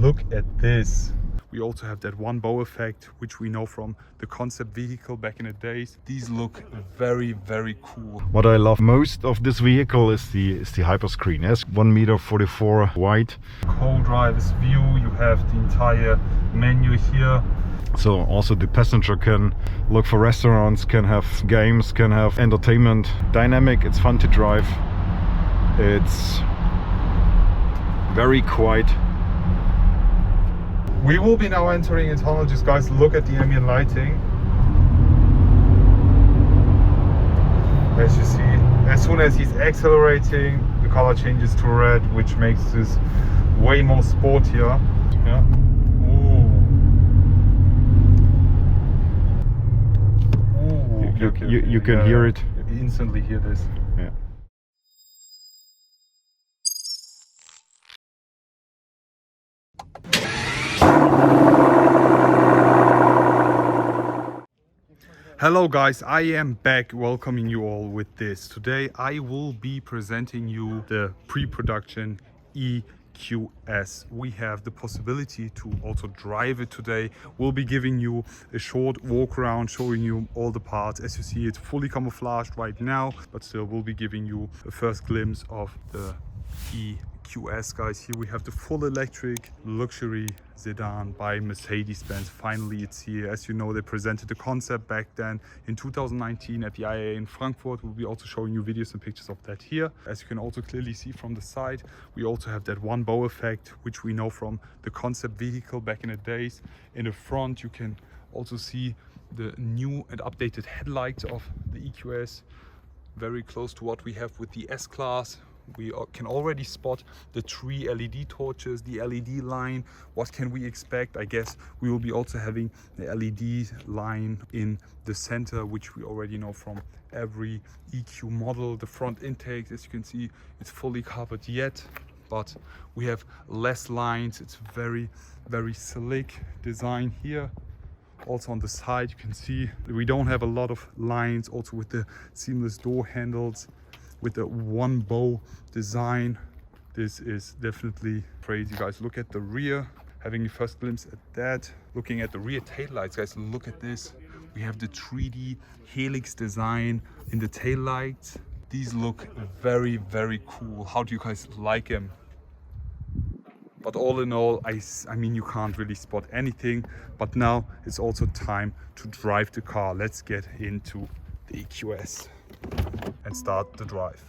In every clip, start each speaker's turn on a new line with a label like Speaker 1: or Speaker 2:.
Speaker 1: look at this. We also have that one bow effect, which we know from the concept vehicle back in the days. These look very, very cool.
Speaker 2: What I love most of this vehicle is the hyperscreen. It's 1.44 m wide.
Speaker 1: Co-driver's view, you have the entire menu here.
Speaker 2: So also the passenger can look for restaurants, can have games, can have entertainment. Dynamic, it's fun to drive. It's very quiet.
Speaker 1: We will be now entering in tunnel. Just guys, look at the ambient lighting. As you see, as soon as he's accelerating, the color changes to red, which makes this way more sportier. Yeah.
Speaker 2: You can hear it.
Speaker 1: You instantly hear this.
Speaker 2: Yeah.
Speaker 1: Hello guys, I am back welcoming you all with this. Today I will be presenting you the pre-production EQS. We have the possibility to also drive it today. We'll be giving you a short walk around, showing you all the parts. As you see, it's fully camouflaged right now, but still we'll be giving you a first glimpse of the EQS, guys. Here we have the full electric luxury sedan by Mercedes-Benz. Finally, it's here. As you know, they presented the concept back then in 2019 at the IAA in Frankfurt. We'll be also showing you videos and pictures of that here. As you can also clearly see from the side, we also have that one bow effect, which we know from the concept vehicle back in the days. In the front, you can also see the new and updated headlights of the EQS, very close to what we have with the S-Class. We can already spot the 3 LED torches, the LED line. What can we expect? I guess we will be also having the LED line in the center, which we already know from every EQ model. The front intake, as you can see, it's fully covered yet, but we have less lines. It's very, very slick design here. Also on the side, you can see we don't have a lot of lines, also with the seamless door handles. With the one bow design, this is definitely crazy, guys. Look at the rear, having a first glimpse at that. Looking at the rear taillights, guys, look at this. We have the 3D helix design in the taillights. These look very, very cool. How do you guys like them? But all in all, I mean, you can't really spot anything. But now it's also time to drive the car. Let's get into the EQS and start the drive.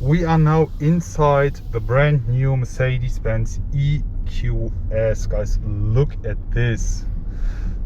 Speaker 1: We are now inside the brand new Mercedes-Benz EQS, guys. Look at this.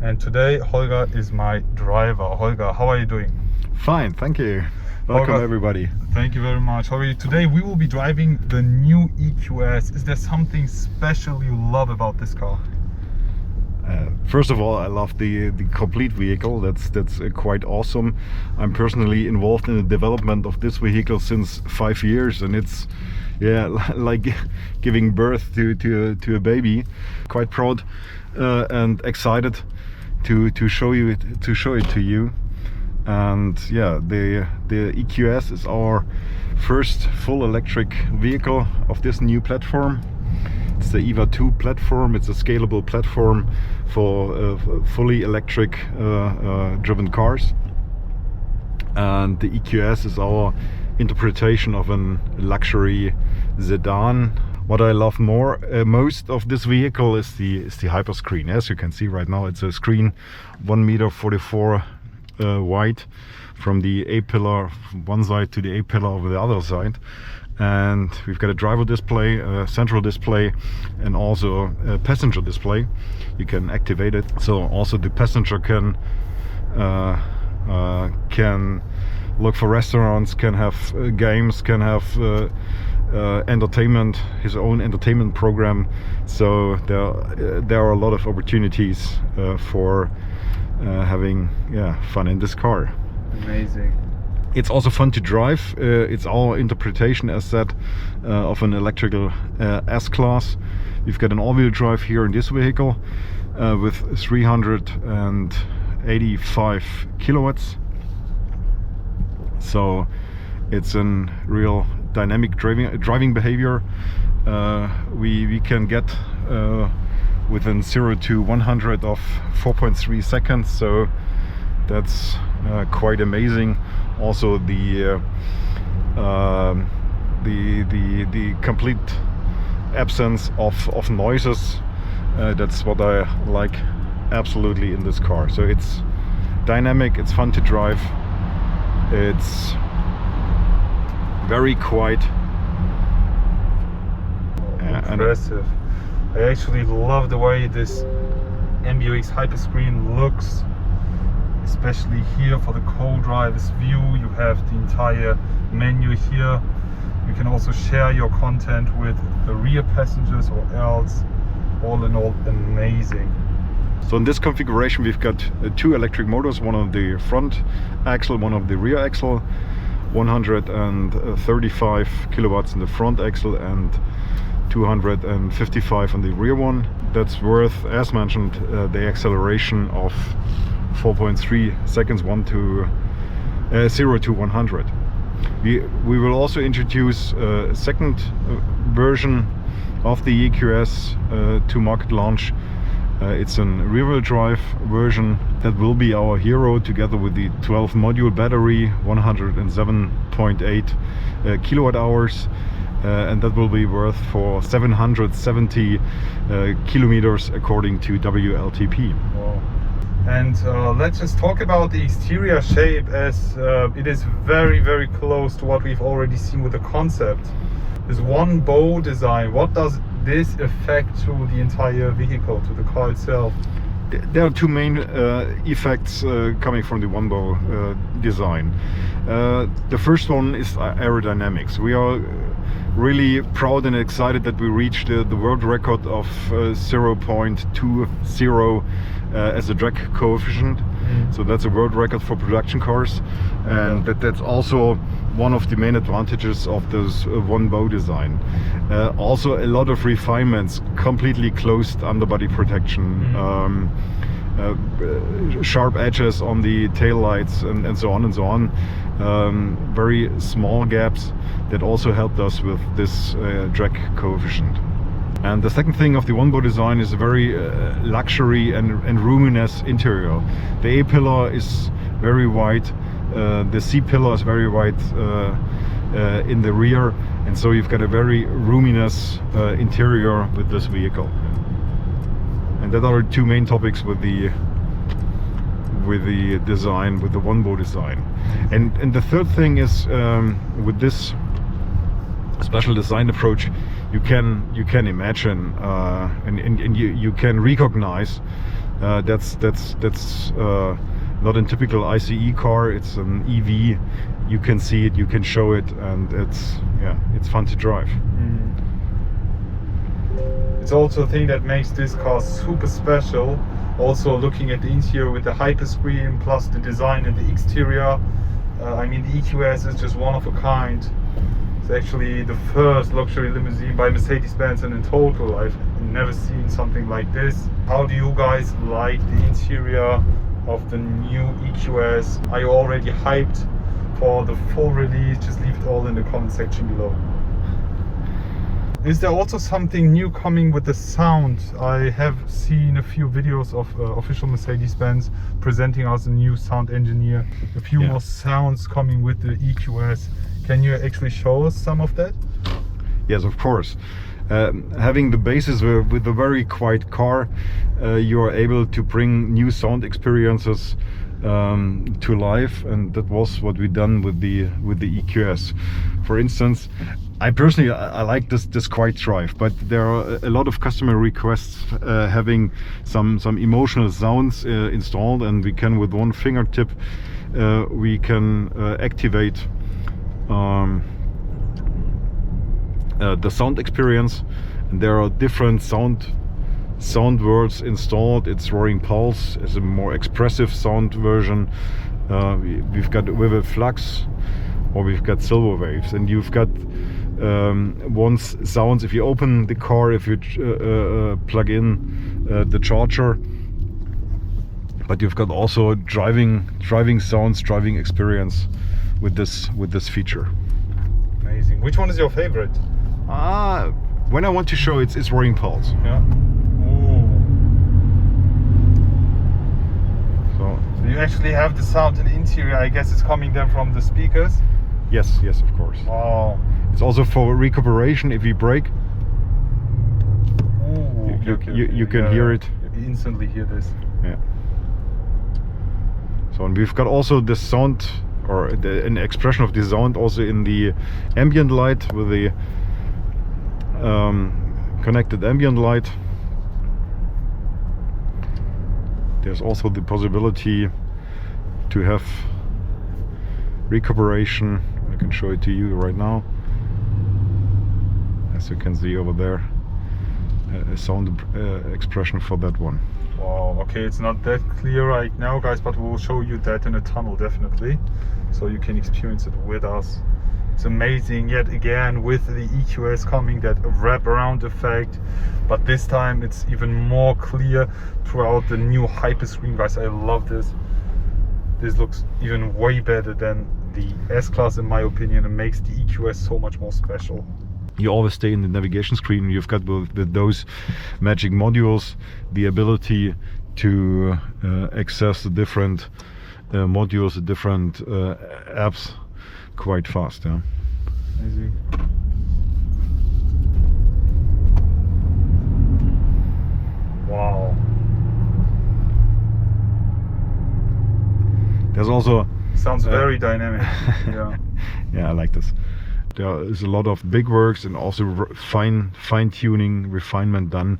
Speaker 1: And today Holger is my driver. Holger, how are you doing?
Speaker 2: Fine, thank you. Welcome, Holger, everybody.
Speaker 1: Thank you very much. How are you? Today we will be driving the new EQS. Is there something special you love about this car?
Speaker 2: First of all, I love the complete vehicle. That's quite awesome. I'm personally involved in the development of this vehicle since 5 years, and it's like giving birth to a baby. Quite proud and excited to show it to you. And yeah, the EQS is our first full electric vehicle of this new platform. It's the EVA 2 platform. It's a scalable platform for fully electric driven cars. And the EQS is our interpretation of a luxury sedan. What I love most of this vehicle is the hyperscreen. As you can see right now, it's a screen 1.44 m wide, from the A-pillar one side to the A-pillar over the other side. And we've got a driver display, a central display, and also a passenger display. You can activate it, so also the passenger can look for restaurants, can have games, can have entertainment, his own entertainment program. So there are a lot of opportunities for having fun in this car.
Speaker 1: Amazing.
Speaker 2: It's also fun to drive. It's our interpretation, as said, of an electrical S-Class. We've got an all-wheel drive here in this vehicle with 385 kilowatts. So it's a real dynamic driving behavior. we can get within 0 to 100 of 4.3 seconds, so that's quite amazing. Also the complete absence of noises, that's what I like absolutely in this car. So it's dynamic, it's fun to drive, it's very quiet.
Speaker 1: Impressive. I actually love the way this MBUX Hyperscreen looks, especially here for the co-driver's view. You have the entire menu here. You can also share your content with the rear passengers or else. All in all, amazing.
Speaker 2: So in this configuration we've got two electric motors, one on the front axle, one on the rear axle, 135 kilowatts in the front axle and 255 on the rear one. That's worth, as mentioned, the acceleration of 4.3 seconds, 0 to 100. We will also introduce a second version of the EQS to market launch. It's a rear-wheel drive version that will be our hero, together with the 12 module battery, 107.8 kilowatt hours, and that will be worth for 770 kilometers according to WLTP.
Speaker 1: Wow. And let's just talk about the exterior shape, as it is very, very close to what we've already seen with the concept. This one bow design, what does this affect to the entire vehicle, to the car itself?
Speaker 2: There are two main effects coming from the one bow design. The first one is aerodynamics. We are really proud and excited that we reached the world record of 0.20 as a drag coefficient. So that's a world record for production cars, and that's also one of the main advantages of this one bow design. Also a lot of refinements, completely closed underbody protection, sharp edges on the tail lights, and so on and so on. Very small gaps that also helped us with this drag coefficient. And the second thing of the one bow design is a very luxury and roominess interior. The A-pillar is very wide, the C-pillar is very wide in the rear, and so you've got a very roominess interior with this vehicle. And that are two main topics with the design, with the one bow design. And the third thing is, with this special design approach, you can imagine and you can recognize that's not a typical ICE car. It's an EV. You can see it, you can show it, and it's fun to drive.
Speaker 1: It's also a thing that makes this car super special. Also looking at the interior with the Hyperscreen plus the design and the exterior. I mean, the EQS is just one of a kind. It's actually the first luxury limousine by Mercedes-Benz, and in total I've never seen something like this. How do you guys like the interior of the new EQS? Are you already hyped for the full release? Just leave it all in the comment section below. Is there also something new coming with the sound? I have seen a few videos of official Mercedes-Benz presenting us a new sound engineer, a few more sounds coming with the EQS. Can you actually show us some of that?
Speaker 2: Yes, of course. Having the basis with a very quiet car, you are able to bring new sound experiences to life, and that was what we done with the EQS. For instance, I personally like this quiet drive, but there are a lot of customer requests having some emotional sounds installed, and we can, with one fingertip, we can activate the sound experience. And there are different sound words installed. It's Roaring Pulse as a more expressive sound version. We've got Vivid Flux, or we've got Silver Waves, and you've got sounds if you open the car, if you plug in the charger. But you've got also driving sounds, driving experience with this feature.
Speaker 1: Amazing. Which one is your favorite?
Speaker 2: when I want to show it's rolling pulse.
Speaker 1: Yeah. Ooh.
Speaker 2: So
Speaker 1: You actually have the sound in the interior. I guess it's coming then from the speakers.
Speaker 2: yes, of course.
Speaker 1: Wow.
Speaker 2: It's also for recuperation. If you brake,
Speaker 1: Ooh,
Speaker 2: you can hear it.
Speaker 1: You instantly hear this.
Speaker 2: Yeah. So and we've got also the sound, or an expression of the sound also in the ambient light with the connected ambient light. There's also the possibility to have recuperation. I can show it to you right now. As you can see over there, a sound expression for that one.
Speaker 1: Wow, okay, it's not that clear right now, guys, but we will show you that in a tunnel, definitely, so you can experience it with us. It's amazing, yet again, with the EQS coming, that wraparound effect, but this time it's even more clear throughout the new hyper screen, guys. I love this. This looks even way better than the S-Class, in my opinion, and makes the EQS so much more special.
Speaker 2: You always stay in the navigation screen. You've got with those magic modules the ability to access the different modules, the different apps quite fast. Yeah.
Speaker 1: Amazing. Wow.
Speaker 2: There's also
Speaker 1: Sounds very dynamic. Yeah.
Speaker 2: yeah, I like this. There is a lot of big works and also fine tuning, refinement done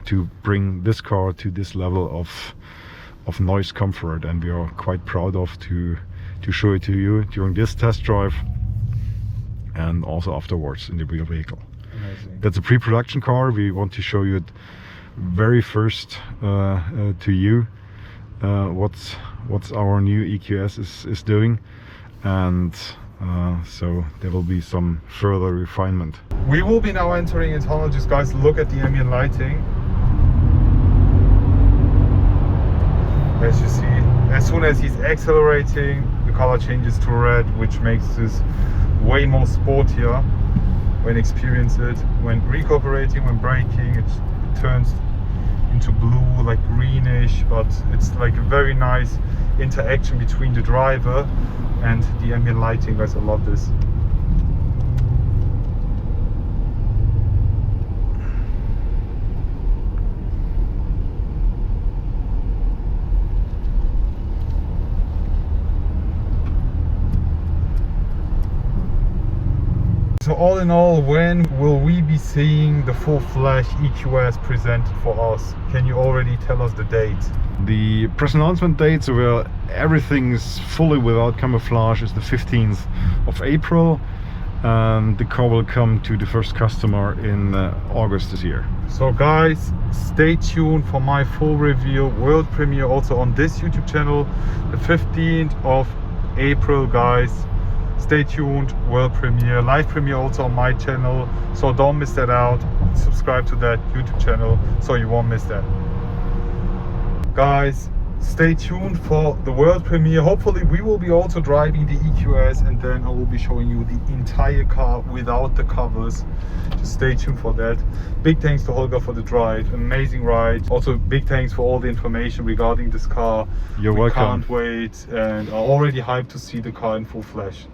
Speaker 2: to bring this car to this level of noise comfort, and we are quite proud of to show it to you during this test drive and also afterwards in the real vehicle.
Speaker 1: Amazing.
Speaker 2: That's a pre-production car. We want to show you it very first to you what's our new EQS is doing, and so there will be some further refinement.
Speaker 1: We will be now entering a tunnel. Just guys, look at the ambient lighting. As you see, as soon as he's accelerating, the color changes to red, which makes this way more sportier when experienced it. When recuperating, when braking, it turns into blue, like greenish, but it's like a very nice interaction between the driver and the ambient lighting, guys. I love this. So all in all, when will we be seeing the full-fledged EQS presented for us? Can you already tell us the date?
Speaker 2: The press announcement date, so where everything's fully without camouflage, is the 15th of April. And the car will come to the first customer in August this year.
Speaker 1: So guys, stay tuned for my full review, world premiere also on this YouTube channel, the 15th of April, guys. Stay tuned, world premiere, live premiere also on my channel, so don't miss that out. Subscribe to that YouTube channel so you won't miss that. Guys, stay tuned for the world premiere. Hopefully we will be also driving the EQS, and then I will be showing you the entire car without the covers. Just stay tuned for that. Big thanks to Holger for the drive, amazing ride. Also big thanks for all the information regarding this car.
Speaker 2: You're welcome.
Speaker 1: Can't wait and are already hyped to see the car in full flesh.